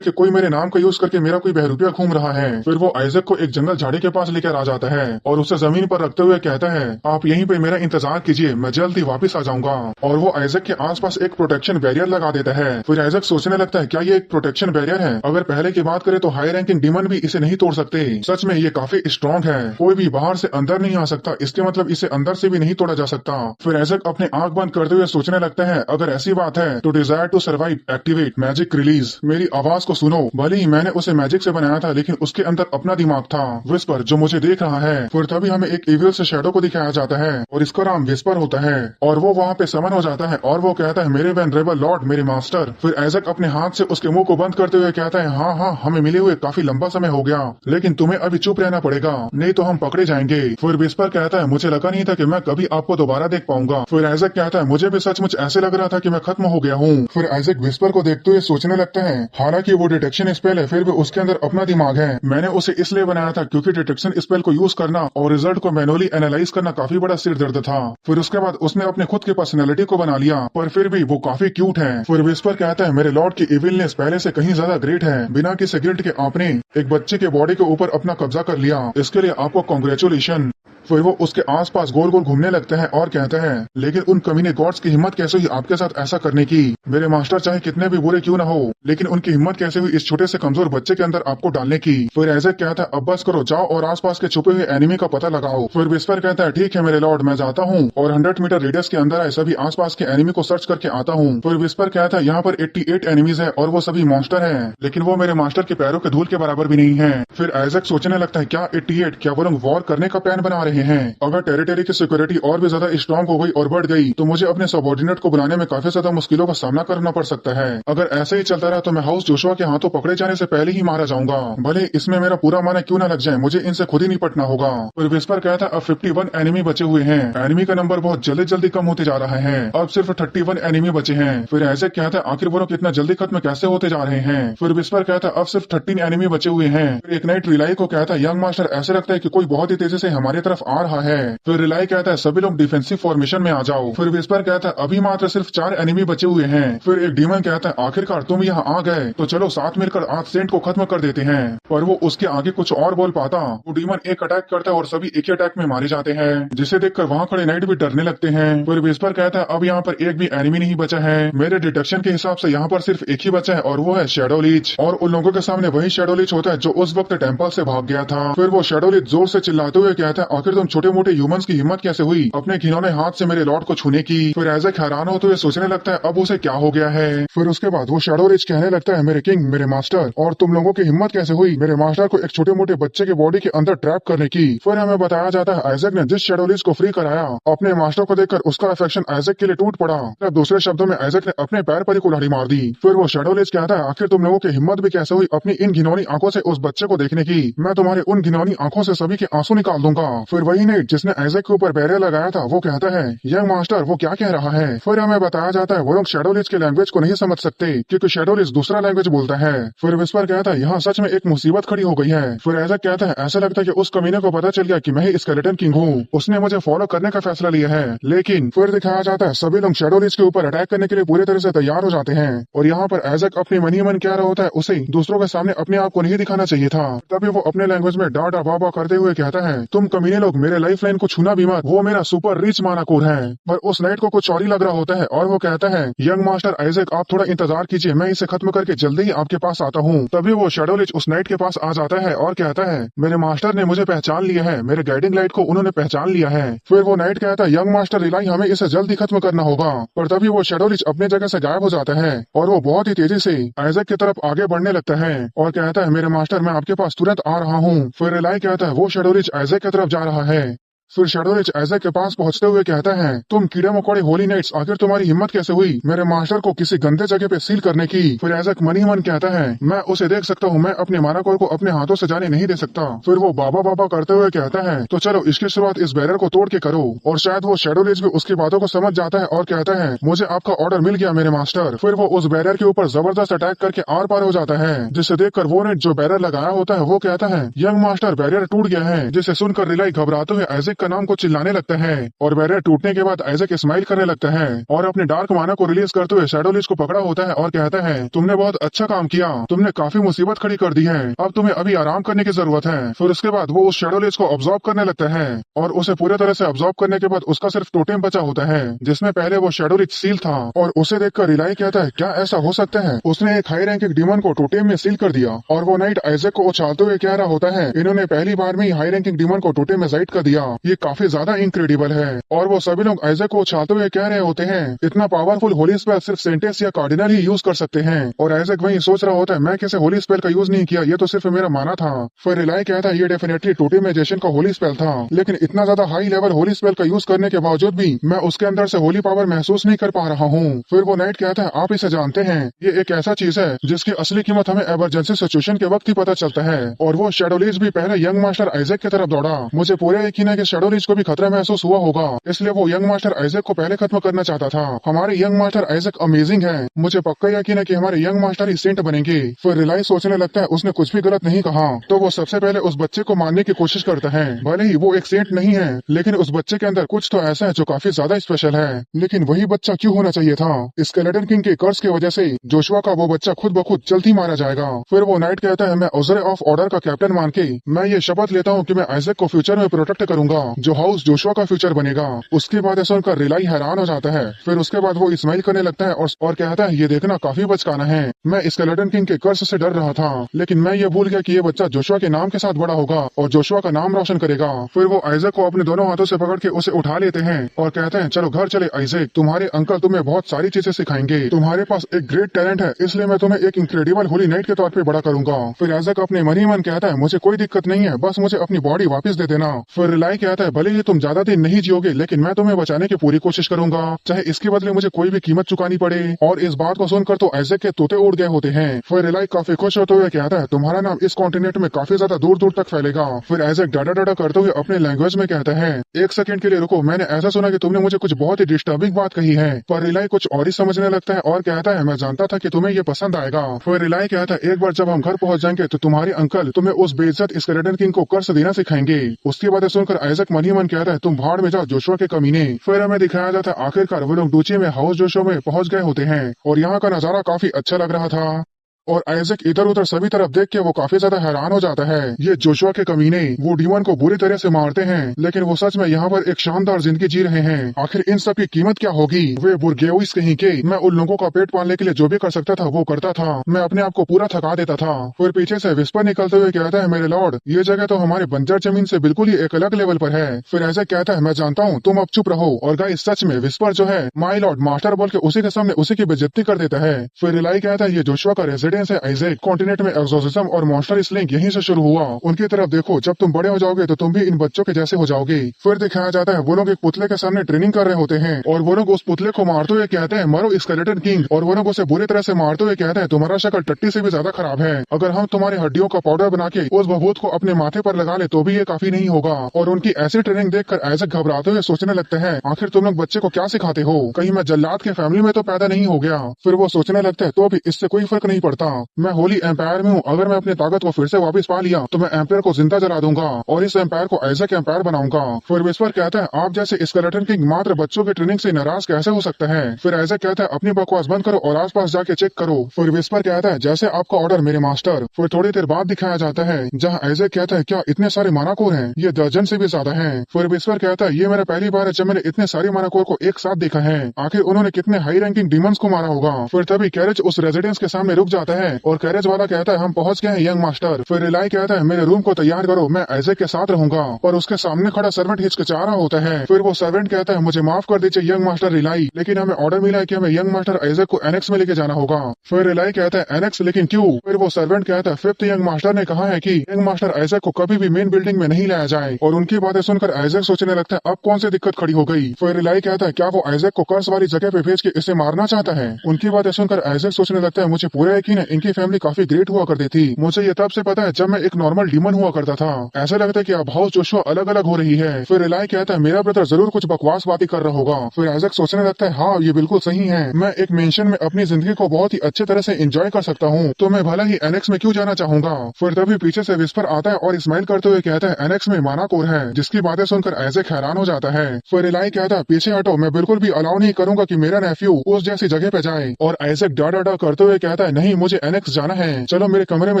कि कोई मेरे नाम का यूज करके मेरा कोई बहरूपिया घूम रहा है। फिर वो आइजक को एक जंगल झाड़ी के पास लेकर आ जाता है और उसे जमीन पर रखते हुए कहता है, आप यहीं पे मेरा इंतजार कीजिए, मैं जल्द ही वापस आ जाऊंगा। और वो आइजक के आसपास एक प्रोटेक्शन बैरियर लगा देता है। फिर आइजक सोचने लगता है, क्या ये एक प्रोटेक्शन बैरियर है? अगर पहले की बात करें तो हाई रैंकिंग डीमन भी इसे नहीं तोड़ सकते। सच में ये काफी स्ट्रॉन्ग है, कोई भी बाहर से अंदर नहीं आ सकता, इसके मतलब इसे अंदर से भी नहीं तोड़ा जा सकता। फिर आइजक अपने आंख बंद करते हुए सोचने लगता है, अगर ऐसी बात है तो desire to survive activate magic release. मेरी आवाज को सुनो। भले ही मैंने उसे मैजिक से बनाया था, लेकिन उसके अंदर अपना दिमाग था, विस्पर, जो मुझे देख रहा है। फिर तभी हमें एक इविल से शैडो को दिखाया जाता है और इसका नाम विस्पर होता है और वो वहाँ पे समन हो जाता है और वो कहता है, मेरे वेनरेबल लॉर्ड, मेरे मास्टर। फिर आइजक अपने हाथ से उसके मुंह को बंद करते हुए कहता है, हाँ हाँ, हमें मिले हुए काफी लंबा समय हो गया, लेकिन तुम्हें अभी चुप रहना पड़ेगा, नहीं तो हम पकड़े जाएंगे। फिर विस्पर कहता है, मुझे लगा नहीं था कि मैं कभी आपको दोबारा देख पाऊंगा। फिर आइजक कहता है, मुझे भी सचमुच ऐसे लग रहा था कि मैं खत्म हो गया हूँ। फिर आइजक विस्पर को देखते हुए सोचने लगता है, हालांकि वो डिटेक्शन स्पेल है, फिर भी उसके अंदर अपना दिमाग है। मैंने उसे इसलिए बनाया था क्योंकि डिटेक्शन स्पेल को यूज करना और रिजल्ट को मैनुअली एनालाइज करना काफी बड़ा सिर दर्द था। फिर उसके बाद उसने अपने खुद की पर्सनैलिटी को बना लिया, पर फिर भी वो काफी क्यूट है। फिर विस्पर कहता है, मेरे लॉर्ड की इविलनेस पहले से कहीं ज्यादा ग्रेट है, बिना किसी गिल्ट के आपने एक बच्चे के बॉडी के ऊपर अपना कब्जा कर लिया, इसके लिए आपको कॉन्ग्रेचुलेशन। फिर वो उसके आसपास गोल गोल घूमने लगता है और कहता है, लेकिन उन कमीने गॉड्स की हिम्मत कैसे हुई आपके साथ ऐसा करने की? मेरे मास्टर चाहे कितने भी बुरे क्यों ना हो, लेकिन उनकी हिम्मत कैसे हुई इस छोटे से कमजोर बच्चे के अंदर आपको डालने की? फिर आइजक कहता है, अब बस करो, जाओ और आसपास के छुपे हुए एनिमी का पता लगाओ। फिर विस्पर कहता है, ठीक है मेरे लॉर्ड, मैं जाता हूँ और 100 मीटर रेडियस के अंदर आए सभी आसपास के एनिमी को सर्च करके आता हूँ। फिर विस्पर कहता है, यहाँ पर 88 एनिमीज है और वो सभी मॉन्स्टर है, लेकिन वो मेरे मास्टर के पैरों के धूल के बराबर भी नहीं है। फिर आइजक सोचने लगता है, क्या 88, क्या वो लोग वॉर करने का प्लान बना रहे हैं? अगर टेरिटरी की सिक्योरिटी और भी ज्यादा स्ट्रांग हो गई और बढ़ गई तो मुझे अपने सबऑर्डिनेट को बुलाने में काफी ज्यादा मुश्किलों का सामना करना पड़ सकता है। अगर ऐसे ही चलता रहा तो मैं हाउस जोशुआ के हाथों पकड़े जाने से पहले ही मारा जाऊंगा, भले इसमें मेरा पूरा माना क्यों ना लग जाए, मुझे इनसे खुद ही निपटना होगा। फिर विस्पर कहता है, अब 51 एनिमी बचे हुए हैं, एनिमी का नंबर बहुत जल्दी जल्दी कम होते जा रहा है, अब सिर्फ 31 एनिमी बचे हैं। फिर आइजक कहता है, आखिर वो लोग इतना जल्दी खत्म कैसे होते जा रहे हैं? फिर विस्पर कहता है, अब सिर्फ 13 एनिमी बचे हुए हैं। फिर एक नाइट रिलाई को कहता है, यंग मास्टर, ऐसे लगता है कि कोई बहुत ही तेजी से हमारी तरफ आ रहा है। फिर रिलाई कहता है, सभी लोग डिफेंसिव फॉर्मेशन में आ जाओ। फिर विस्पर कहता है, अभी मात्र सिर्फ 4 एनिमी बचे हुए हैं। फिर एक डीमन कहता है, आखिरकार तुम यहाँ आ गए, तो चलो साथ मिलकर आज सेंट को खत्म कर देते हैं। पर वो उसके आगे कुछ और बोल पाता, वो डीमन एक अटैक करता है और सभी एक ही अटैक में मारे जाते हैं, जिसे देखकर वहाँ खड़े नाइट भी डरने लगते हैं। फिर विस्पर कहता है, अब यहाँ पर एक भी एनिमी नहीं बचा है, मेरे डिटेक्शन के हिसाब से यहाँ पर सिर्फ एक ही बचा है और वो है शैडो लीच। और उन लोगों के सामने वही शैडो लीच होता है जो उस वक्त टेम्पल से भाग गया था। फिर वो शैडो लीच जोर से चिल्लाते हुए कहता है, आखिर तुम छोटे मोटे ह्यूमंस की हिम्मत कैसे हुई अपने घिनौने हाथ से मेरे लॉर्ड को छूने की? फिर आइजक हैरान होते हुए सोचने लगता है, अब उसे क्या हो गया है। फिर उसके बाद वो शैडो लीच कहने लगता है, मेरे किंग, मेरे मास्टर, और तुम लोगों की हिम्मत कैसे हुई मेरे मास्टर को एक छोटे मोटे बच्चे के बॉडी के अंदर ट्रैप करने की? फिर हमें बताया जाता है, आइजक ने जिस शैडो लीच को फ्री कराया, अपने मास्टर को देखकर उसका अफेक्शन आइजक के लिए टूट पड़ा। अब दूसरे शब्दों में आइजक ने अपने पैर पर ही कुल्हाड़ी मार दी। फिर वो शैडो लीच कहता है, आखिर तुम लोगों की हिम्मत भी कैसे हुई अपनी इन घिनौनी आंखों से उस बच्चे को देखने की? मैं तुम्हारे उन घिनौनी आंखों से सभी के आंसू निकाल दूंगा। फिर वही नेट जिसने आइजक के ऊपर बैरियर लगाया था वो कहता है, यंग मास्टर, वो क्या कह रहा है? फिर हमें बताया जाता है, वो लोग शैडो लीच के लैंग्वेज को नहीं समझ सकते क्योंकि शैडो लीच दूसरा लैंग्वेज बोलता है। फिर विस्पर कहता है, यहाँ सच में एक मुसीबत खड़ी हो गई है। फिर आइजक कहता है, ऐसा लगता है कि उस कमीने को पता चल गया कि मैं ही स्केलेटन किंग हूँ, उसने मुझे फॉलो करने का फैसला लिया है। लेकिन फिर दिखाया जाता है, सभी लोग शैडो लीच के ऊपर अटैक करने के लिए पूरी तरह से तैयार हो जाते हैं और यहाँ पर आइजक अपने मन ही मन कह रहा होता है, उसे दूसरों के सामने अपने आप को नहीं दिखाना चाहिए था। तभी वो अपने लैंग्वेज में डाटा बाबा करते हुए कहता है, तुम कमीने लोग मेरे लाइफ लाइन को छूना भी मत, वो मेरा सुपर रिच माना कोर है। पर उस नाइट को कुछ और ही लग रहा होता है और वो कहता है, यंग मास्टर आइजक, आप थोड़ा इंतजार कीजिए, मैं इसे खत्म करके जल्दी ही आपके पास आता हूँ। तभी वो शैडो लीच उस नाइट के पास आ जाता है और कहता है, मेरे मास्टर ने मुझे पहचान लिया है, मेरे गाइडिंग लाइट को उन्होंने पहचान लिया है। फिर वो नाइट कहता है, यंग मास्टर रिलाई, हमें इसे जल्दी खत्म करना होगा। पर तभी वो शैडो लीच अपने जगह से गायब हो जाता है और वो बहुत ही तेजी से आइजक की तरफ आगे बढ़ने लगता है और कहता है, मेरे मास्टर, मैं आपके पास तुरंत आ रहा हूँ। फिर रिलाई कहता है, वो शैडो लीच आइजक की तरफ जा रहा है। फिर शैडो लीच आइजक के पास पहुंचते हुए कहता है, तुम कीड़े मकोड़े होली नाइट्स, आखिर तुम्हारी हिम्मत कैसे हुई मेरे मास्टर को किसी गंदे जगह पे सील करने की? फिर आइजक मन ही मन कहता है, मैं उसे देख सकता हूँ, मैं अपने मानाकोर को अपने हाथों से जाने नहीं दे सकता। फिर वो बाबा बाबा करते हुए कहता है, तो चलो इसकी शुरुआत इस बैरियर को तोड़ के करो। और शायद वो शैडो लीच भी उसकी बातों को समझ जाता है और कहता है, मुझे आपका ऑर्डर मिल गया मेरे मास्टर। फिर वो उस बैरियर के ऊपर जबरदस्त अटैक करके आर पार हो जाता है, जिसे देखकर वो नेट जो बैरियर लगाया होता है वो कहता है, यंग मास्टर, बैरियर टूट गया है। जिसे सुनकर रिलाई घबराते हुए आइजक का नाम को चिल्लाने लगता है और बैरियर टूटने के बाद आइजक स्माइल करने लगता है और अपने डार्क माना को रिलीज करते हुए शैडो लीच को पकड़ा होता है और कहता है तुमने बहुत अच्छा काम किया, तुमने काफी मुसीबत खड़ी कर दी है, अब तुम्हें अभी आराम करने की जरूरत है। फिर उसके बाद वो उस शैडो लीच को ऑब्जॉर्व करने लगता है और उसे पूरी तरह से ऑब्जॉर्व करने के बाद उसका सिर्फ टोटेम बचा होता है जिसमें पहले वो शैडो लीच सील था और उसे देखकर रिलाई कहता है क्या ऐसा हो सकता है, उसने एक हाई रैंकिंग डीमन को टोटेम में सील कर दिया। और वो नाइट आइजक को उछालते हुए कह रहा होता है इन्होंने पहली बार में ही हाई रैंकिंग डीमन को टोटेम में साइड कर दिया, ये काफी ज्यादा इनक्रेडिबल है। और वो सभी लोग आइजक को उछालते हुए कह रहे होते हैं इतना पावरफुल होली स्पेल सिर्फ सेंटेस या कार्डिनल ही यूज कर सकते हैं। और आइजक वही सोच रहा होता है मैं कैसे होली स्पेल का यूज नहीं किया, ये तो सिर्फ मेरा माना था। फिर रिलाई कहता है ये डेफिनेटली टोटेमाइजेशन का होली स्पेल था, लेकिन इतना ज्यादा हाई लेवल होली स्पेल का यूज करने के बावजूद भी मैं उसके अंदर से होली पावर महसूस नहीं कर पा रहा हूँ। फिर वो नाइट कहता है आप इसे जानते हैं, ये एक ऐसा चीज है जिसकी असली कीमत हमें इमरजेंसी सिचुएशन के वक्त ही पता चलता है। और वो शैडो लीच भी पहले यंग मास्टर आइजक की तरफ दौड़ा, मुझे पूरे यकीन है कि शैडो लीच को भी खतरा महसूस हुआ होगा, इसलिए वो यंग मास्टर आइजक को पहले खत्म करना चाहता था। हमारे यंग मास्टर आइजक अमेजिंग है, मुझे पक्का यकीन है कि हमारे यंग मास्टर ही सेंट बनेंगे। फिर रिलाई सोचने लगता है उसने कुछ भी गलत नहीं कहा, तो वो सबसे पहले उस बच्चे को मारने की कोशिश करता है। भले ही वो एक सेंट नहीं है, लेकिन उस बच्चे के अंदर कुछ तो ऐसा है जो काफी ज्यादा स्पेशल है। लेकिन वही बच्चा क्यों होना चाहिए था? स्केलेटन किंग के कर्ज की वजह से जोशुआ का वो बच्चा खुद ब खुद जल्द ही मारा जाएगा। फिर वो नाइट कहता है मैं उज़रे ऑफ ऑर्डर का कैप्टन मान के मैं ये शपथ लेता हूँ कि मैं आइजक को फ्यूचर में प्रोटेक्ट करूंगा, जो हाउस जोशुआ का फ्यूचर बनेगा। उसके बाद सुनकर रिलाई हैरान हो जाता है। फिर उसके बाद वो इस्माइल करने लगता है और कहता है ये देखना काफी बचकाना है, मैं स्केलेटन किंग के कर्ज से डर रहा था, लेकिन मैं ये भूल गया कि ये बच्चा जोशुआ के नाम के साथ बड़ा होगा और जोशुआ का नाम रोशन करेगा। फिर वो आइजक को अपने दोनों हाथों से पकड़ के उसे उठा लेते हैं और कहते हैं चलो घर चले आइजक, तुम्हारे अंकल तुम्हें बहुत सारी चीजें सिखाएंगे, तुम्हारे पास एक ग्रेट टैलेंट है, इसलिए मैं तुम्हें एक इनक्रेडिबल होली नाइट के तौर पे बड़ा करूंगा। फिर आइजक अपने मन ही मन कहता है मुझे कोई दिक्कत नहीं है, बस मुझे अपनी बॉडी वापस दे देना। फिर रिलाई कहता है भले ही तुम ज्यादा दिन नहीं जियोगे, लेकिन मैं तुम्हें बचाने की पूरी कोशिश करूंगा, चाहे इसके बदले मुझे कोई भी कीमत चुकानी पड़े। और इस बात को सुनकर तो आइजक के तोते उड़ गए होते हैं। फिर रिलाई काफी खुश होते हुए कहता है तुम्हारा नाम इस कॉन्टिनेंट में काफी ज्यादा दूर दूर तक फैलेगा। फिर आइजक डाटा डाटा करते हुए अपने लैंग्वेज में कहता है एक सेकंड के लिए रुको, मैंने ऐसा सुना कि तुमने मुझे कुछ बहुत ही डिस्टर्बिंग बात कही है। पर रिलाई कुछ और ही समझने लगता है और कहता है मैं जानता था कि तुम्हें ये पसंद आएगा। फिर रिलाई कहता है एक बार जब हम घर पहुंच जाएंगे तो तुम्हारे अंकल तुम्हें उस बेइज्जत स्केलेटन किंग को कर्ज देना सिखाएंगे। उसकी बातें सुनकर आइजक मन ही मन कहता है तुम भाड़ में जाओ जोशुआ के कमीने। फिर हमें दिखाया जाता है आखिरकार वो लोग डूचे में हाउस जोशुआ में पहुंच गए होते हैं और यहाँ का नजारा काफी अच्छा लग रहा था। और आइजक इधर उधर सभी तरफ देख के वो काफी ज्यादा हैरान हो जाता है, ये जोशुआ के कमीने वो डीमन को बुरी तरह से मारते हैं, लेकिन वो सच में यहाँ पर एक शानदार जिंदगी जी रहे हैं। आखिर इन सब की कीमत क्या होगी? वे बुर्गेओइस कहीं के, मैं उन लोगों का पेट पालने के लिए जो भी कर सकता था वो करता था, मैं अपने आप को पूरा थका देता था। फिर पीछे से विस्पर निकलते हुए कहता है मेरे लॉर्ड ये जगह तो हमारे बंजर जमीन से बिल्कुल ही एक अलग लेवल पर है। फिर आइजक कहता है मैं जानता हूँ, तुम अब चुप रहो। और गाइस सच में विस्पर जो है माई लॉर्ड मास्टर बोल के उसी के सामने उसी की बेइज्जती कर देता है। फिर रिलाई कहता है ये जोशुआ का रेजिडेंस है आइजक, कॉन्टिनेंट में एक्सोसिज्म और मॉन्स्टर लिंक यहीं से शुरू हुआ, उनकी तरफ देखो, जब तुम बड़े हो जाओगे तो तुम भी इन बच्चों के जैसे हो जाओगे। फिर दिखाया जाता है वो लोग एक पुतले के सामने ट्रेनिंग कर रहे होते हैं और वो लोग उस पुतले को मारते हुए कहते हैं मरो स्केलेटन किंग, और वो लोग उसे बुरी तरह से मारते हुए कहते हैं तुम्हारा शक्ल टट्टी से भी ज्यादा खराब है, अगर हम तुम्हारी हड्डियों का पाउडर बना के उस भभूत को अपने माथे पर लगा ले तो भी ये काफी नहीं होगा। और उनकी ऐसी ट्रेनिंग देखकर आइजक घबराते हुए सोचने लगते हैं आखिर तुम लोग बच्चे को क्या सिखाते हो, कहीं मैं जल्लाद के फैमिली में तो पैदा नहीं हो गया। फिर वो सोचने लगते हैं तो भी इससे कोई फर्क नहीं पड़ता, मैं होली एम्पायर में हूँ, अगर मैं अपनी ताकत को फिर से वापस पा लिया तो मैं एम्पायर को जिंदा जला दूंगा और इस एम्पायर को आइजक एम्पायर बनाऊंगा। फिर विस्पर कहता है आप जैसे स्केलेटन किंग मात्र बच्चों की ट्रेनिंग से नाराज कैसे हो सकता है। फिर आइजक कहता है अपनी बकवास बंद करो और आसपास जाके चेक करो। फिर विस्पर कहता है जैसे आपका ऑर्डर मेरे मास्टर। फिर थोड़ी देर बाद दिखाया जाता है जहाँ आइजक कहता है क्या इतने सारे मानाकोर हैं, ये दर्जन से भी ज्यादा है। फिर विस्पर कहता है ये मेरा पहली बार है जब मैंने इतने सारे मानाकोर को एक साथ देखा है, आखिर उन्होंने कितने हाई रैंकिंग डीमंस को मारा होगा। फिर तभी कैरेज उस रेजिडेंस के सामने रुक जाता है और कैरेज वाला कहता है हम पहुंच गए हैं यंग मास्टर। फिर रिलाई कहता है मेरे रूम को तैयार करो, मैं आइजक के साथ रहूंगा, पर उसके सामने खड़ा सर्वेंट हिचकिचा रहा होता है। फिर वो सर्वेंट कहता है मुझे माफ कर दीजिए यंग मास्टर रिलाई, लेकिन हमें ऑर्डर मिला है कि हमें यंग मास्टर आइजक को एनेक्स में लेके जाना होगा। फिर रिलाई कहता है एनेक्स, लेकिन क्यों? फिर वो सर्वेंट कहता है फिफ्थ यंग मास्टर ने कहा है कि यंग मास्टर आइजक को कभी भी मेन बिल्डिंग में नहीं लाया जाए। और उनकी बातें सुनकर आइजक सोचने लगता है अब कौन सी दिक्कत खड़ी हो गई। फिर रिलाई कहता है क्या वो आइजक को कर्स वाली जगह पे भेज के इसे मारना चाहता है। उनकी बातें सुनकर आइजक सोचने लगता है मुझे पूरा यकीन हैं इनकी फैमिली काफी ग्रेट हुआ करती थी। मुझे ये तब से पता है जब मैं एक नॉर्मल डीमन हुआ करता था। ऐसा लगता है कि अब हाउस जोशुआ अलग अलग हो रही है। फिर रिलाई कहता है मेरा ब्रदर जरूर कुछ बकवास बातें कर रहा होगा। फिर आइजैक सोचने लगता है हाँ ये बिल्कुल सही है, मैं एक मेंशन में अपनी जिंदगी को बहुत ही अच्छे तरह से एंजॉय कर सकता हूँ, तो मैं भला ही एनेक्स में क्यों जाना चाहूंगा। फिर तभी पीछे से विस्पर आता है और स्माइल करते हुए कहता है एनेक्स में माना कोर है, जिसकी बातें सुनकर आइजैक हैरान हो जाता है। फिर रिलाई कहता है पीछे हटो, मैं बिल्कुल भी अलाउ नहीं करूंगा कि मेरा नेफ्यू उस जैसी जगह पे जाए। और आइजैक डा डा डा करते हुए कहता है नहीं मुझे एनेक्स जाना है, चलो मेरे कमरे में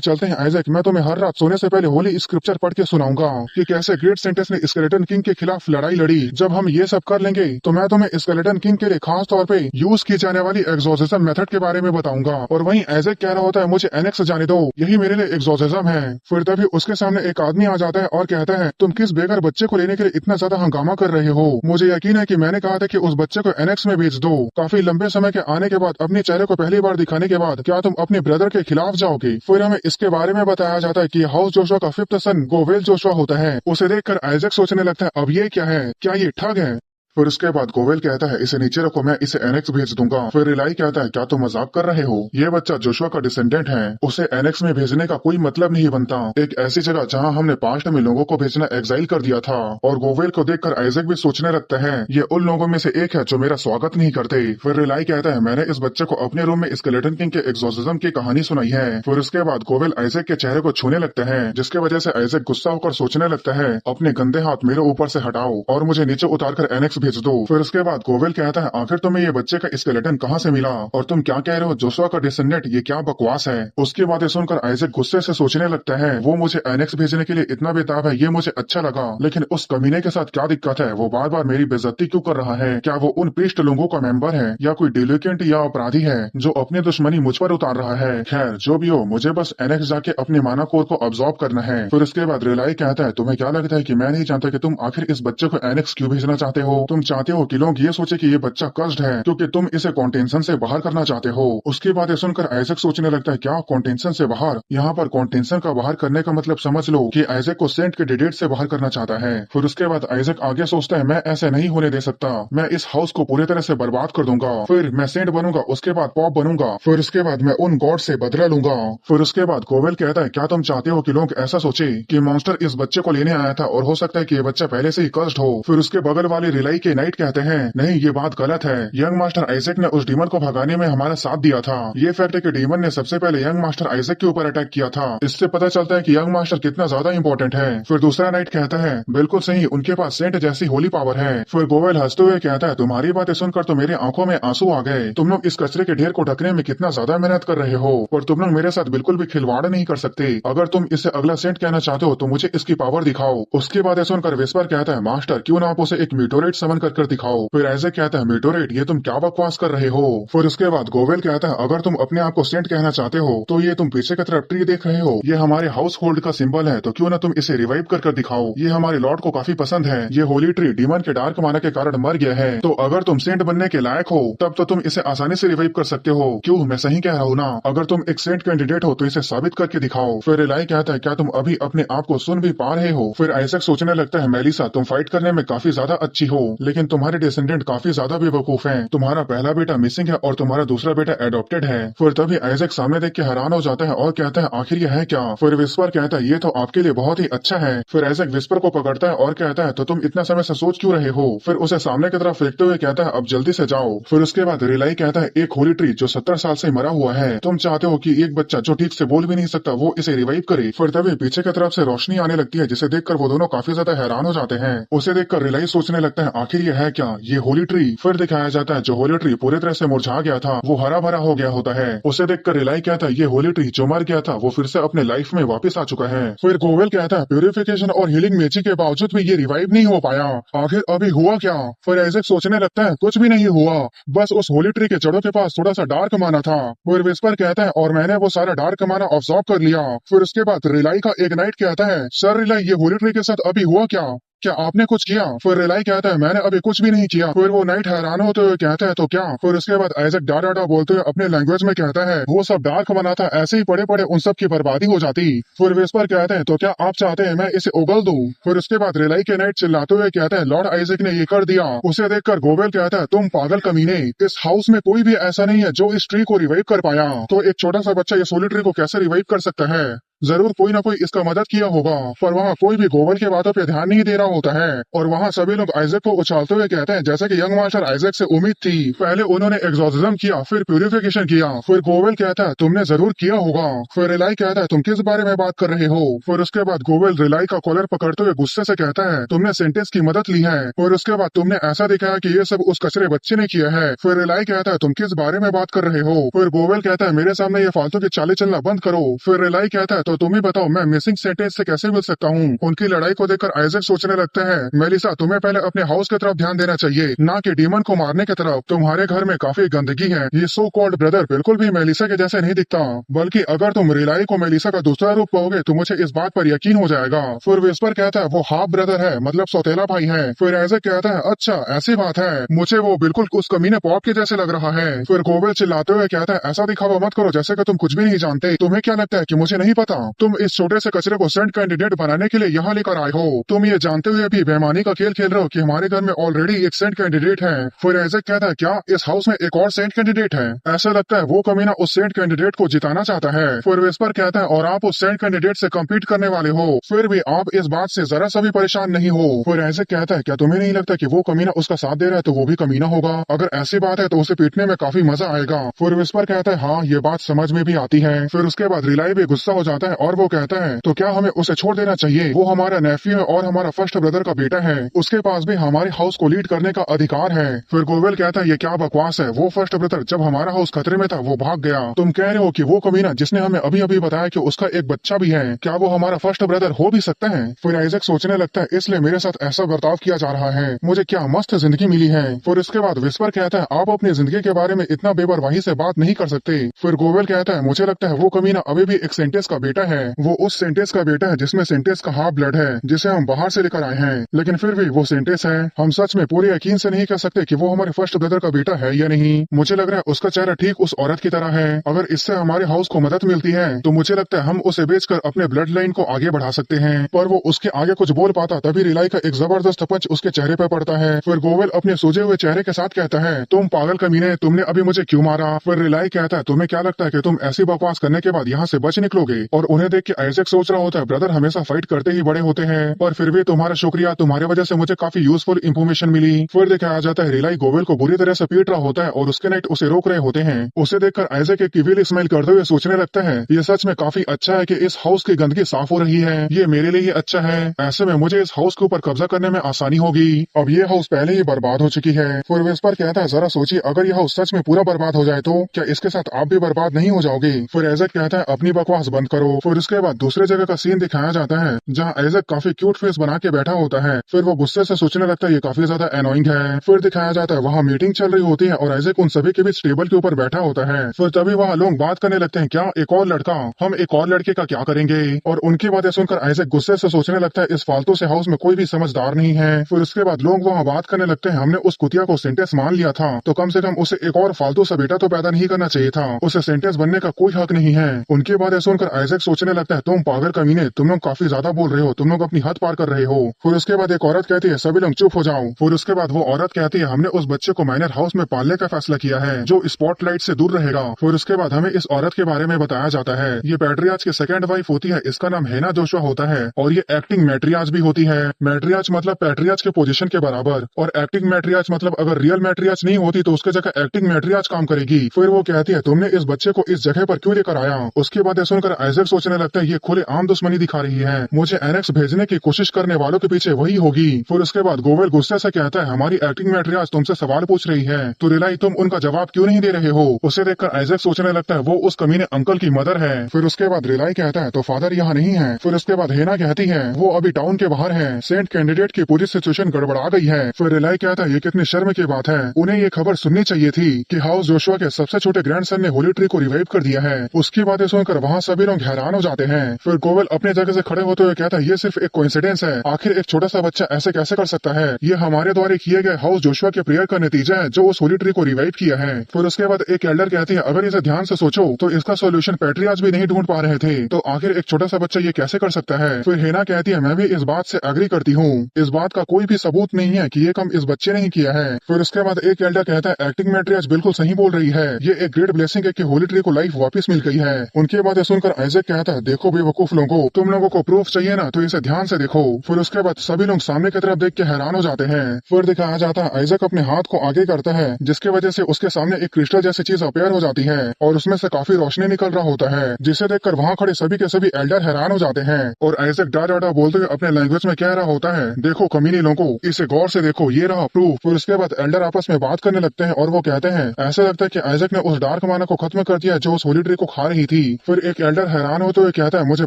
चलते हैं आइजैक, मैं तुम्हें हर रात सोने से पहले होली स्क्रिप्चर पढ़ के सुनाऊंगा कि कैसे ग्रेट सेंटेंस ने स्केलेटन किंग के खिलाफ लड़ाई लड़ी। जब हम ये सब कर लेंगे तो मैं तुम्हें स्केलेटन किंग के लिए खास तौर पे यूज की जाने वाली एक्सोर्सिज्म मेथड के बारे में बताऊंगा। और वहीं आइजैक कह रहा होता है मुझे एनेक्स जाने दो, यही मेरे लिए एक्सोर्सिज्म है। फिर तभी उसके सामने एक आदमी आ जाता है और कहता है तुम किस बेघर बच्चे को लेने के लिए इतना ज्यादा हंगामा कर रहे हो, मुझे यकीन है कि मैंने कहा था कि उस बच्चे को एनेक्स में भेज दो। काफी लंबे समय के आने के बाद अपने चेहरे को पहली बार दिखाने के बाद क्या तुम अपने ब्रदर के खिलाफ जाओगे। फिर हमें इसके बारे में बताया जाता है कि हाउस जोशुआ का फिफ्थ सन गोवेल जोशुआ होता है। उसे देखकर आइजैक सोचने लगता है अब ये क्या है, क्या ये ठग है। फिर उसके बाद गोवेल कहता है इसे नीचे रखो, मैं इसे एनेक्स भेज दूंगा। फिर रिलाई कहता है क्या तुम मजाक कर रहे हो, ये बच्चा जोशुआ का डिसेंडेंट है, उसे एनेक्स में भेजने का कोई मतलब नहीं बनता, एक ऐसी जगह जहां हमने पास्ट में लोगों को भेजना एक्साइल कर दिया था। और गोवेल को देखकर आइजैक भी सोचने लगता है ये उन लोगों में से एक है जो मेरा स्वागत नहीं करते। फिर रिलाई कहता है मैंने इस बच्चे को अपने रूम में स्केलेटन किंग के एक्सोर्सिज्म की कहानी सुनाई है। फिर उसके बाद गोवेल आइजैक के चेहरे को छूने लगता है, जिसके वजह से आइजैक गुस्सा होकर सोचने लगता है अपने गंदे हाथ मेरे ऊपर से हटाओ और मुझे नीचे उतारकर एनेक्स भेज दो। फिर उसके बाद गोवेल कहता है आखिर तुम्हें ये बच्चे का स्केलेटन कहाँ से मिला और तुम क्या कह रहे हो जोशुआ का डिसेंडेंट, ये क्या बकवास है। उसकी बातें सुनकर आइजैक गुस्से से सोचने लगता है वो मुझे एनेक्स भेजने के लिए इतना बेताब है, ये मुझे अच्छा लगा, लेकिन उस कमीने के साथ क्या दिक्कत है, वो बार बार मेरी बेइज्जती क्यों कर रहा है, क्या वो उन पृष्ठ लोगों का मेंबर है या कोई डिलिकेंट या अपराधी है जो अपनी दुश्मनी मुझ पर उतार रहा है। खैर जो भी हो, मुझे बस एनेक्स जाके अपने माना कोर को अब्सॉर्ब करना है। फिर उसके बाद रिलाई कहता है तुम्हें क्या लगता है कि मैं नहीं जानता कि तुम आखिर इस बच्चे को एनेक्स क्यों भेजना चाहते हो, तुम चाहते हो कि लोग ये सोचे कि ये बच्चा कस्ड है क्योंकि तुम इसे कॉन्टेंशन से बाहर करना चाहते हो। उसकी बातें सुनकर आइजैक सोचने लगता है क्या कॉन्टेंशन से बाहर, यहाँ पर कॉन्टेंशन का बाहर करने का मतलब समझ लो कि आइजैक को सेंट के डिडेट से बाहर करना चाहता है। फिर उसके बाद आइजैक आगे सोचता है मैं ऐसे नहीं होने दे सकता, मैं इस हाउस को पूरी तरह से बर्बाद कर दूंगा, फिर मैं सेंट बनूंगा, उसके बाद पॉप बनूंगा, फिर उसके बाद मैं उन गॉड से बदला लूंगा। फिर उसके बाद गोवेल कहता है क्या तुम चाहते हो कि लोग ऐसा सोचे कि मॉन्स्टर इस बच्चे को लेने आया था और हो सकता है कि ये बच्चा पहले से ही कस्ड हो। फिर उसके बगल वाले रिलाई के नाइट कहते हैं नहीं ये बात गलत है, यंग मास्टर आइजैक ने उस डीमन को भगाने में हमारा साथ दिया था, ये फैक्ट है कि डीमन ने सबसे पहले यंग मास्टर आइजैक के ऊपर अटैक किया था, इससे पता चलता है कि यंग मास्टर कितना ज्यादा इंपॉर्टेंट है। फिर दूसरा नाइट कहता है बिल्कुल सही, उनके पास सेंट जैसी होली पावर है। फिर गोवेल हंसते हुए कहता है तुम्हारी बातें सुनकर तो मेरे आंखों में आंसू आ गए, तुम लोग इस कचरे के ढेर को ढकने में कितना ज्यादा मेहनत कर रहे हो और तुम लोग मेरे साथ बिल्कुल भी खिलवाड़ नहीं कर सकते, अगर तुम इसे अगला सेंट कहना चाहते हो तो मुझे इसकी पावर दिखाओ। उसकी बातें सुनकर विस्पर कहता है मास्टर क्यों ना आप उसे एक मीटोरेट समन कर दिखाओ। फिर आइजैक कहता है मीटोरेट, ये तुम क्या बकवास कर रहे हो। फिर उसके बाद गोवेल कहता है अगर तुम अपने आप को सेंट कहना चाहते हो तो ये तुम पीछे की तरफ ट्री देख रहे हो, ये हमारे हाउस होल्ड का सिंबल है, तो क्यों ना तुम इसे रिवाइव कर दिखाओ, ये हमारे लॉर्ड को काफी पसंद है, ये होली ट्री डीमन के डार्क माना के कारण मर गया है, तो अगर तुम सेंट बनने के लायक हो तब तो तुम इसे आसानी से रिवाइव कर सकते हो, क्यों मैं सही कह रहा हूँ ना, अगर तुम एक सेंट कैंडिडेट हो तो इसे साबित करके दिखाओ। फिर रिलाई कहता है क्या तुम अभी अपने आप को सुन भी पा रहे हो। फिर आइजैक सोचने लगता है मेलिसा तुम फाइट करने में काफी ज्यादा अच्छी हो, लेकिन तुम्हारे डिसेंडेंट काफी ज्यादा बेवकूफ है, तुम्हारा पहला बेटा मिसिंग है और तुम्हारा दूसरा बेटा एडॉप्टेड है। फिर तभी आइजैक सामने देख के हैरान हो जाता है और कहता है आखिर ये है क्या। फिर विस्पर कहता है ये तो आपके लिए बहुत ही अच्छा है। फिर आइजैक विस्पर को पकड़ता है और कहता है तो तुम इतना समय से सोच क्यों रहे हो। फिर उसे सामने की तरफ फेंकते हुए कहता है अब जल्दी से जाओ। फिर उसके बाद रिलाई कहता है एक होली ट्री जो 70 साल से मरा हुआ है, तुम चाहते हो कि एक बच्चा जो ठीक से बोल भी नहीं सकता वो इसे रिवाइव करे। फिर तभी पीछे की तरफ से रोशनी आने लगती है जिसे देखकर वो दोनों काफी ज्यादा हैरान हो जाते हैं। उसे देखकर रिलाई सोचने लगता है आखिर ये है क्या, ये होली ट्री। फिर दिखाया जाता है जो होली ट्री पूरी तरह से मुरझा गया था वो हरा भरा हो गया होता है। उसे देखकर रिलाई कहता है ये होली ट्री जो मर गया था वो फिर से अपने लाइफ में वापस आ चुका है। फिर गोवेल कहता है प्यूरिफिकेशन और हीलिंग मैजिक के बावजूद भी ये रिवाइव नहीं हो पाया, आखिर अभी हुआ क्या। फिर आइजैक सोचने लगता है कुछ भी नहीं हुआ, बस उस होली ट्री के जड़ों के पास थोड़ा सा डार्क माना था। फिर विस्पर कहता है और मैंने वो सारा डार्क माना ऑब्जॉर्ब कर लिया। फिर उसके बाद रिलाई का एक नाइट कहता है सर रिलाई ये होली ट्री के साथ अभी हुआ क्या। क्या आपने कुछ किया? फिर रिलाई कहता है मैंने अभी कुछ भी नहीं किया। फिर वो नाइट हैरान होते हुए कहता है तो क्या? फिर उसके बाद आइजक डा बोलते हुए अपने लैंग्वेज में कहता है वो सब डार्क बना था, ऐसे ही पड़े पड़े उन सब की बर्बादी हो जाती। फिर वेस्पर कहते हैं तो क्या आप चाहते हैं मैं इसे उगल दूं? फिर उसके बाद रिलाई के नाइट चिल्लाते हुए कहता है लॉर्ड आइजक ने ये कर दिया। उसे देखकर गोवेल कहता है तुम पागल कमीने, इस हाउस में कोई भी ऐसा नहीं है जो इस ट्री को रिवाइव कर पाया, तो एक छोटा सा बच्चा ये सोली ट्री को कैसे रिवाइव कर सकता है? जरूर कोई ना कोई इसका मदद किया होगा। पर वहाँ कोई भी गोवल की बातों पे ध्यान नहीं दे रहा होता है और वहाँ सभी लोग आइजक को उछालते हुए कहते हैं जैसे कि यंग मास्टर आइजक से उम्मीद थी। पहले उन्होंने एग्जॉर्सिज्म किया, फिर प्यूरिफिकेशन किया। फिर गोवेल कहता है तुमने जरूर किया होगा। फिर रिलाई कहता है तुम किस बारे में बात कर रहे हो? फिर उसके बाद गोवेल रिलाई का कॉलर पकड़ते हुए गुस्से से कहता है तुमने सेंटेंस की मदद ली है और उसके बाद तुमने ऐसा दिखाया कि ये सब उस कचरे बच्चे ने किया है। फिर रिलाई कहता है तुम किस बारे में बात कर रहे हो? फिर गोवेल कहता है मेरे सामने ये फालतू की चालें चलना बंद करो। फिर रिलाई कहता है तो तुम ही बताओ मैं मिसिंग सेंटेंस से कैसे मिल सकता हूँ? उनकी लड़ाई को देखकर आइजक सोचने लगता है मेलिसा तुम्हें पहले अपने हाउस की तरफ ध्यान देना चाहिए, ना कि डीमन को मारने की तरफ। तुम्हारे घर में काफी गंदगी है। ये सो कॉल्ड ब्रदर बिल्कुल भी मेलिसा के जैसे नहीं दिखता, बल्कि अगर तुम रिलाई को मेलिसा का दूसरा रूप पाओगे तो मुझे इस बात पर यकीन हो जाएगा। फिर विस्पर कहता है वो हाफ ब्रदर है, मतलब सौतेला भाई है। फिर आइजक कहता है अच्छा ऐसी बात है, मुझे वो बिल्कुल उस कमीने पॉप के जैसे लग रहा है। फिर गोवेल चिल्लाते हुए कहता है ऐसा दिखावा मत करो जैसे कि तुम कुछ भी नहीं जानते। तुम्हें क्या लगता है कि मुझे नहीं पता? तुम इस छोटे से कचरे को सेंट कैंडिडेट बनाने के लिए यहाँ लेकर आए हो। तुम ये जानते हुए भी बेईमानी का खेल खेल रहे हो कि हमारे घर में ऑलरेडी एक सेंट कैंडिडेट है। फिर आइजक कहता है क्या इस हाउस में एक और सेंट कैंडिडेट है? ऐसा लगता है वो कमीना उस सेंट कैंडिडेट को जिताना चाहता है। फिर विस्पर कहता है और आप उस सेंट कैंडिडेट से कम्पीट करने वाले हो, फिर भी आप इस बात से जरा सा भी परेशान नहीं हो। फिर आइजक कहता है क्या तुम्हें नहीं लगता कि वो कमीना उसका साथ दे रहा है तो वो भी कमीना होगा? अगर ऐसी बात है तो उसे पीटने में काफी मजा आएगा। फिर विस्पर कहता है हाँ ये बात समझ में भी आती है। फिर उसके बाद रिलाई भी गुस्सा हो जाता है और वो कहता है तो क्या हमें उसे छोड़ देना चाहिए? वो हमारा नेफ्यू है और हमारा फर्स्ट ब्रदर का बेटा है, उसके पास भी हमारे हाउस को लीड करने का अधिकार है। फिर गोवेल कहता है ये क्या बकवास है, वो फर्स्ट ब्रदर जब हमारा हाउस खतरे में था वो भाग गया। तुम कह रहे हो कि वो कमीना जिसने हमें अभी अभी बताया कि उसका एक बच्चा भी है, क्या वो हमारा फर्स्ट ब्रदर हो भी सकता है? फिर आइजक सोचने लगता है इसलिए मेरे साथ ऐसा बर्ताव किया जा रहा है, मुझे क्या मस्त जिंदगी मिली है। फिर उसके बाद विस्पर कहता है आप अपनी जिंदगी के बारे में इतना बेपरवाही से बात नहीं कर सकते। फिर गोवेल कहता है मुझे लगता है वो कमीना अभी भी एक सेंटेंस का बेटा है, वो उस सेंटेंस का बेटा है जिसमें सेंटेंस का हाफ ब्लड है जिसे हम बाहर से लेकर आए हैं, लेकिन फिर भी वो सेंटेंस है। हम सच में पूरे यकीन से नहीं कह सकते कि वो हमारे फर्स्ट ब्रदर का बेटा है या नहीं। मुझे लग रहा है उसका चेहरा ठीक उस औरत की तरह है। अगर इससे हमारे हाउस को मदद मिलती है तो मुझे लगता है हम उसे बेचकर अपने ब्लड लाइन को आगे बढ़ा सकते हैं। पर वो उसके आगे कुछ बोल पाता तभी रिलाई का एक जबरदस्त पंच उसके चेहरे पर पड़ता है। फिर गोवेल अपने सूजे हुए चेहरे के साथ कहता है तुम पागल कमीने, तुमने अभी मुझे क्यों मारा? फिर रिलाई कहता है तुम्हें क्या लगता है कि तुम ऐसी बकवास करने के बाद यहाँ से बच निकलोगे? और उन्हें देख के आइजक सोच रहा होता है ब्रदर हमेशा फाइट करते ही बड़े होते हैं, पर फिर भी तुम्हारा शुक्रिया, तुम्हारे वजह से मुझे काफी यूजफुल इन्फॉर्मेशन मिली। फिर दिखाया जाता है रिलाई गोवेल को बुरी तरह से पीट रहा होता है और उसके नाइट उसे रोक रहे होते हैं। उसे देखकर आइजक एक किविल स्माइल करते हुए सोचने लगता है ये सच में काफी अच्छा है कि इस हाउस की गंदगी साफ हो रही है, ये मेरे लिए ही अच्छा है। ऐसे में मुझे इस हाउस के ऊपर कब्जा करने में आसानी होगी। अब ये हाउस पहले ही बर्बाद हो चुकी है। फिर विस्पर कहता है जरा सोचिए अगर ये हाउस सच में पूरा बर्बाद हो जाए तो क्या इसके साथ आप भी बर्बाद नहीं हो जाओगे? फिर आइजक कहता है अपनी बकवास बंद करो। फिर उसके बाद दूसरे जगह का सीन दिखाया जाता है जहाँ आइजक काफी क्यूट फेस बना के बैठा होता है। फिर वो गुस्से से सोचने लगता है ये काफी ज्यादा एनोइंग है। फिर दिखाया जाता है वहाँ मीटिंग चल रही होती है और आइजक उन सभी के बीच टेबल के ऊपर बैठा होता है। फिर तभी वहाँ लोग बात करने लगते हैं क्या एक और लड़का, हम एक और लड़के का क्या करेंगे? और उनकी बातें सुनकर आइजक गुस्से से सोचने लगता है इस फालतू से हाउस में कोई भी समझदार नहीं है। फिर उसके बाद लोग वहाँ बात करने लगते हैं हमने उस कुतिया को सेंटेंस मान लिया था तो कम से कम उसे एक और फालतू सा बेटा तो पैदा नहीं करना चाहिए था, उसे सेंटेंस बनने का कोई हक नहीं है। उनकी बातें सुनकर आइजक सोचने लगता है तुम पागल कमीने, तुम लोग काफी ज्यादा बोल रहे हो, तुम लोग अपनी हद पार कर रहे हो। फिर उसके बाद एक औरत कहती है सभी लोग चुप हो जाओ। फिर उसके बाद वो औरत कहती है हमने उस बच्चे को माइनर हाउस में पालने का फैसला किया है जो स्पॉटलाइट से दूर रहेगा। फिर उसके बाद हमें इस औरत के बारे में बताया जाता है ये पैट्रियार्च की सेकंड वाइफ होती है, इसका नाम हेना जोशुआ होता है और ये एक्टिंग मैट्रियार्च भी होती है। मैट्रियार्च मतलब पैट्रियार्च के पोजीशन के बराबर और एक्टिंग मैट्रियार्च मतलब अगर रियल मैट्रियार्च नहीं होती तो उसके जगह एक्टिंग मैट्रियार्च काम करेगी। फिर वो कहती है तुमने इस बच्चे को इस जगह पर क्यों लेकर आया? उसकी बातें सुनकर आइजक सोचने लगता है ये खुले आम दुश्मनी दिखा रही है, मुझे एनेक्स भेजने की कोशिश करने वालों के पीछे वही होगी। फिर उसके बाद गोवेल गुस्से से कहता है हमारी एक्टिंग मैट्रियार्च तुमसे सवाल पूछ रही है तो रिलाई तुम उनका जवाब क्यों नहीं दे रहे हो? उसे देखकर आइजक सोचने लगता है वो उस कमीने अंकल की मदर है। फिर उसके बाद रिलाई कहता है तो फादर यहाँ नहीं है। फिर उसके बाद हेना कहती है वो अभी टाउन के बाहर है, सेंट कैंडिडेट की पूरी सिचुएशन गड़बड़ा गई है। फिर रिलाई कहता है ये कितनी शर्म की बात है, उन्हें ये खबर सुननी चाहिए थी कि हाउस जोशुआ के सबसे छोटे ग्रैंडसन ने होली ट्री को रिवाइव कर दिया है। उसकी बातें सुनकर वहाँ सभी लोग हैरान हैरान हो जाते हैं। फिर गोवेल अपने जगह से खड़े होते हुए कहता है ये सिर्फ एक कोइंसिडेंस है, आखिर एक छोटा सा बच्चा ऐसे कैसे कर सकता है, ये हमारे द्वारा किए गए हाउस जोशुआ के प्रेयर का नतीजा है जो उस होली ट्री को रिवाइव किया है। फिर उसके बाद एक एल्डर कहती है अगर इसे ध्यान से सोचो तो इसका सोल्यूशन पैट्रियार्च भी नहीं ढूंढ पा रहे थे, तो आखिर एक छोटा सा बच्चा ये कैसे कर सकता है। फिर हेना कहती है मैं भी इस बात से एग्री करती हूँ, इस बात का कोई भी सबूत नहीं है कि ये काम इस बच्चे ने ही किया है। फिर उसके बाद एक एल्डर कहता है एक्टिंग मैट्रियार्च बिल्कुल सही बोल रही है, ये एक ग्रेट ब्लेसिंग है कि होली ट्री को लाइफ वापस मिल गई है। उनके बाद सुनकर आइजैक कहता है देखो बेवकूफ लोगों, तुम लोगों को प्रूफ चाहिए ना तो इसे ध्यान से देखो। फिर उसके बाद सभी लोग सामने की तरफ देख के हैरान हो जाते हैं। फिर दिखाया जाता है आइजैक अपने हाथ को आगे करता है जिसकी वजह से उसके सामने एक क्रिस्टल जैसी चीज अपेयर हो जाती है और उसमें से काफी रोशनी निकल रहा होता है, जिसे देखकर वहाँ खड़े सभी के सभी एल्डर हैरान हो जाते हैं। और आइजैक डा बोलते हुए अपने लैंग्वेज में कह रहा होता है देखो कमीने लोगों, इसे गौर से देखो, ये रहा प्रूफ। फिर उसके बाद एल्डर आपस में बात करने लगते हैं और वो कहते हैं ऐसा लगता है कि आइजैक ने उस डार्क माना को खत्म कर दिया जो उस होली ट्री को खा रही थी। फिर एक एल्डर हैरान होते हुए कहता है मुझे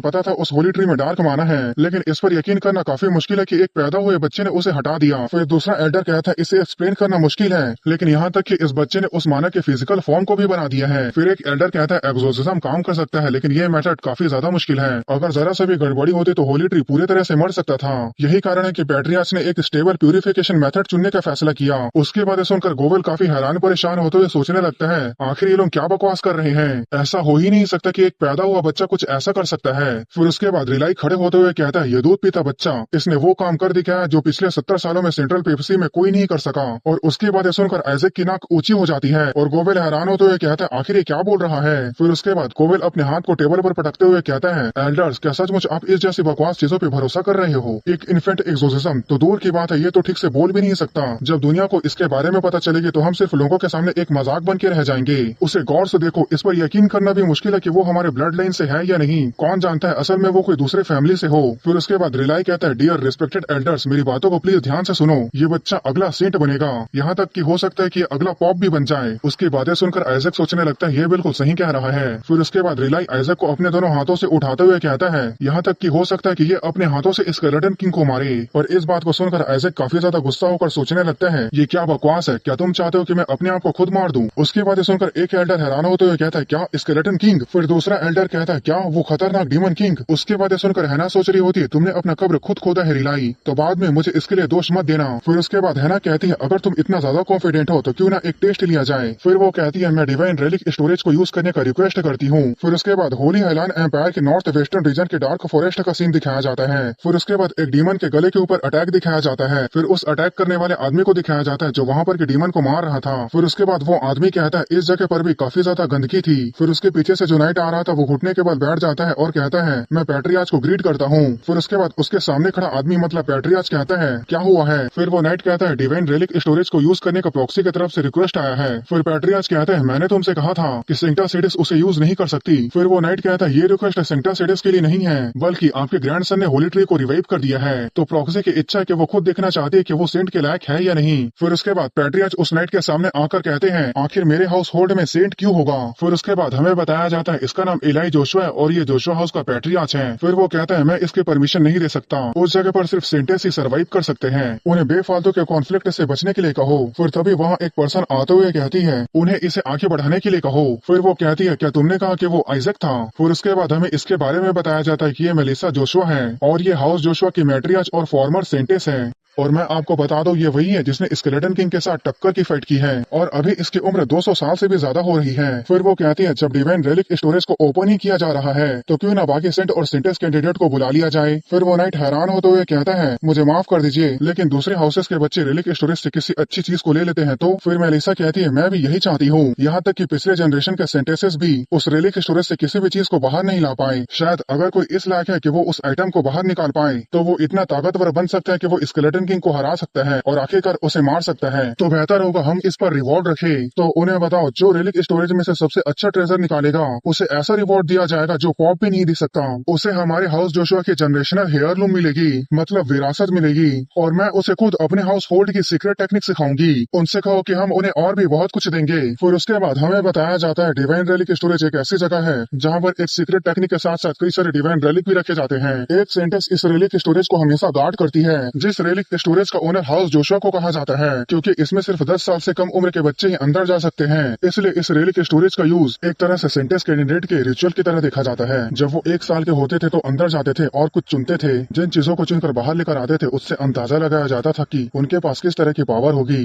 पता था उस होली ट्री में डार्क माना है, लेकिन इस पर यकीन करना काफी मुश्किल है कि एक पैदा हुए बच्चे ने उसे हटा दिया। फिर दूसरा एल्डर कहता है इसे एक्सप्लेन करना मुश्किल है, लेकिन यहाँ तक कि इस बच्चे ने उस माना के फिजिकल फॉर्म को भी बना दिया है। फिर एक एल्डर कहता है एक्सोर्सिज्म काम कर सकता है, लेकिन ये मेथड काफी ज्यादा मुश्किल है, अगर जरा सा भी गड़बड़ी होती तो होली ट्री पूरी तरह से मर सकता था। यही कारण है कि पैट्रियार्च ने एक स्टेबल प्यूरिफिकेशन मेथड चुनने का फैसला किया। उसके बाद सुनकर गोवेल काफी हैरान परेशान होते हुए सोचने लगता है आखिर ये लोग क्या बकवास कर रहे हैं, ऐसा हो ही नहीं सकता कि एक पैदा हुआ बच्चा कुछ ऐसा कर सकता है। फिर उसके बाद रिलाई खड़े होते हुए कहता है ये दूध पीता बच्चा, इसने वो काम कर दिखाया जो पिछले 70 सालों में सेंट्रल पेप्सी में कोई नहीं कर सका। और उसके बाद सुनकर आइजैक की नाक ऊंची हो जाती है और गोवेल हैरान होते हुए कहता है आखिर ये क्या बोल रहा है। फिर उसके बाद गोवेल अपने हाथ को टेबल पर पटकते हुए कहता है एल्डर्स क्या सचमुच आप इस जैसी बकवास चीजों पे भरोसा कर रहे हो, एक इन्फेंट एक्सोर्सिज्म तो दूर की बात है, ये तो ठीक से बोल भी नहीं सकता। जब दुनिया को इसके बारे में पता चलेगी तो हम सिर्फ लोगों के सामने एक मजाक बन के रह जाएंगे। उसे गौर से देखो, इस पर यकीन करना भी मुश्किल है कि वो हमारे ब्लड लाइन से है या नहीं, कौन जानता है असल में वो कोई दूसरे फैमिली से हो। फिर उसके बाद रिलाई कहता है डियर रिस्पेक्टेड एल्डर्स मेरी बातों को प्लीज ध्यान से सुनो, ये बच्चा अगला सेंट बनेगा, यहाँ तक कि हो सकता है कि अगला पॉप भी बन जाए। उसकी बातें सुनकर आइजैक सोचने लगता है ये बिल्कुल सही कह रहा है। फिर उसके बाद रिलाई आइजैक को अपने दोनों हाथों से उठाते हुए कहता है यहाँ तक कि हो सकता है कि ये अपने हाथों से स्केलेटन किंग को मारे। और इस बात को सुनकर आइजैक काफी ज्यादा गुस्सा होकर सोचने लगता है ये क्या बकवास है, क्या तुम चाहते हो कि मैं अपने आप को खुद मार दूं। उसके बाद सुनकर एक एल्डर हैरान होते हुए कहता है क्या स्केलेटन किंग। फिर दूसरा एल्डर कहता है क्या वो खतरनाक डीमन किंग। उसके बाद सुनकर हैना सोच रही होती है तुमने अपना कब्र खुद खोदा है रिलाई, तो बाद में मुझे इसके लिए दोष मत देना। फिर उसके बाद हैना कहती है अगर तुम इतना ज्यादा कॉन्फिडेंट हो तो क्यों ना एक टेस्ट लिया जाए। फिर वो कहती है मैं डिवाइन रेलिक स्टोरेज को यूज करने का रिक्वेस्ट करती हूँ। फिर उसके बाद होली हाईलैंड एम्पायर के नॉर्थ वेस्टर्न रीजन के डार्क फॉरेस्ट का सीन दिखाया जाता है। फिर उसके बाद एक डीमन के गले के ऊपर अटैक दिखाया जाता है। फिर उस अटैक करने वाले आदमी को दिखाया जाता है जो वहाँ पर के डीमन को मार रहा था। फिर उसके बाद वो आदमी कहता है इस जगह पर भी काफी ज्यादा गंदगी थी। फिर उसके पीछे से जो नाइट आ रहा था वो घुटने के बाद बैठ जाता है और कहता है मैं पैट्रियार्च को ग्रीट करता हूँ। फिर उसके बाद उसके सामने खड़ा आदमी मतलब पैट्रियार्च कहता है क्या हुआ है। फिर वो नाइट कहता है डिवाइन रेलिक स्टोरेज को यूज करने का प्रॉक्सी की तरफ से रिक्वेस्ट आया है। फिर पैट्रियार्च कहता है मैंने तुमसे कहा था कि सेंटा सिडिस उसे यूज नहीं कर सकती। फिर वो नाइट कहता है ये रिक्वेस्ट सेंटा सिडिस के लिए नहीं है बल्कि आपके ग्रैंडसन ने होली ट्री को रिवाइव कर दिया है, तो प्रॉक्सी की इच्छा है कि वो खुद देखना चाहती है कि वो सेंट के लायक है या नहीं। फिर उसके बाद पैट्रियार्च उस नाइट के सामने आकर कहते हैं आखिर मेरे हाउस होल्ड में सेंट क्यों होगा। फिर उसके बाद हमें बताया जाता है इसका नाम एलाई जोशुआ है और ये जोशुआ हाउस का पैट्रियार्च है। फिर वो कहता है मैं इसकी परमिशन नहीं दे सकता, उस जगह पर सिर्फ सेंटेस ही सर्वाइव कर सकते हैं, उन्हें बेफालतू के कॉन्फ्लिक्ट से बचने के लिए कहो। फिर तभी वहाँ एक पर्सन आते हुए कहती है उन्हें इसे आगे बढ़ाने के लिए कहो। फिर वो कहती है क्या तुमने कहा कि वो आइजैक था। फिर उसके बाद हमें इसके बारे में बताया जाता है कि ये मेलिसा जोशुआ है और ये हाउस जोशुआ की मैट्रियार्च और फॉर्मर सेंटेस है। और मैं आपको बता दूं ये वही है जिसने स्केलेटन किंग के साथ टक्कर की फाइट की है और अभी इसकी उम्र 200 साल से भी ज्यादा हो रही है। फिर वो कहती है जब डिवाइन रेलिक स्टोरेज को ओपन ही किया जा रहा है तो क्यों ना बाकी सेंट और सेंटेस कैंडिडेट को बुला लिया जाए। फिर वो नाइट हैरान होते हुए कहता है मुझे माफ कर दीजिए लेकिन दूसरे हाउसेस के बच्चे रेलिक स्टोरेज से किसी अच्छी चीज को ले लेते हैं तो। फिर मेलिसा कहती है मैं भी यही चाहती हूँ, यहाँ तक कि पिछले जनरेशन के सेंटेसेस भी उस रेलिक स्टोरेज से किसी भी चीज को बाहर नहीं ला पाए। शायद अगर कोई इस लायक है कि वो उस आइटम को बाहर निकाल पाए तो वो इतना ताकतवर बन सकता है कि वो स्केलेटन किंग को हरा सकता है और आखिरकार उसे मार सकता है। तो बेहतर होगा हम इस पर रिवॉर्ड रखें। तो उन्हें बताओ जो रेलिक स्टोरेज में से सबसे अच्छा ट्रेजर निकालेगा उसे ऐसा रिवॉर्ड दिया जाएगा जो पॉप भी नहीं दे सकता। उसे हमारे हाउस जोशुआ की जनरेशनल हेयरलूम मिलेगी, मतलब विरासत मिलेगी, और मैं उसे खुद अपने हाउस होल्ड की सीक्रेट टेक्निक सिखाऊंगी। उनसे कहो कि हम उन्हें और भी बहुत कुछ देंगे। फिर उसके बाद हमें बताया जाता है डिवाइन रेलिक स्टोरेज एक ऐसी जगह है जहाँ पर एक सीक्रेट टेक्निक के साथ साथ कई सारे डिवाइन रेलिक भी रखे जाते हैं। एक सेंटेंस इस रेलिक स्टोरेज को हमेशा गार्ड करती है। जिस रेलिक स्टोरेज का ओनर हाउस जोशुआ को कहा जाता है, क्योंकि इसमें सिर्फ 10 साल से कम उम्र के बच्चे ही अंदर जा सकते हैं। इसलिए इस रेलिक स्टोरेज का यूज एक तरह से सेंटेंस कैंडिडेट के रिचुअल की तरह देखा जाता है। जब वो 1 साल के होते थे तो अंदर जाते थे और कुछ चुनते थे। जिन चीजों को चुनकर बाहर लेकर आते थे उससे अंदाजा लगाया जाता था कि उनके पास किस तरह की पावर होगी।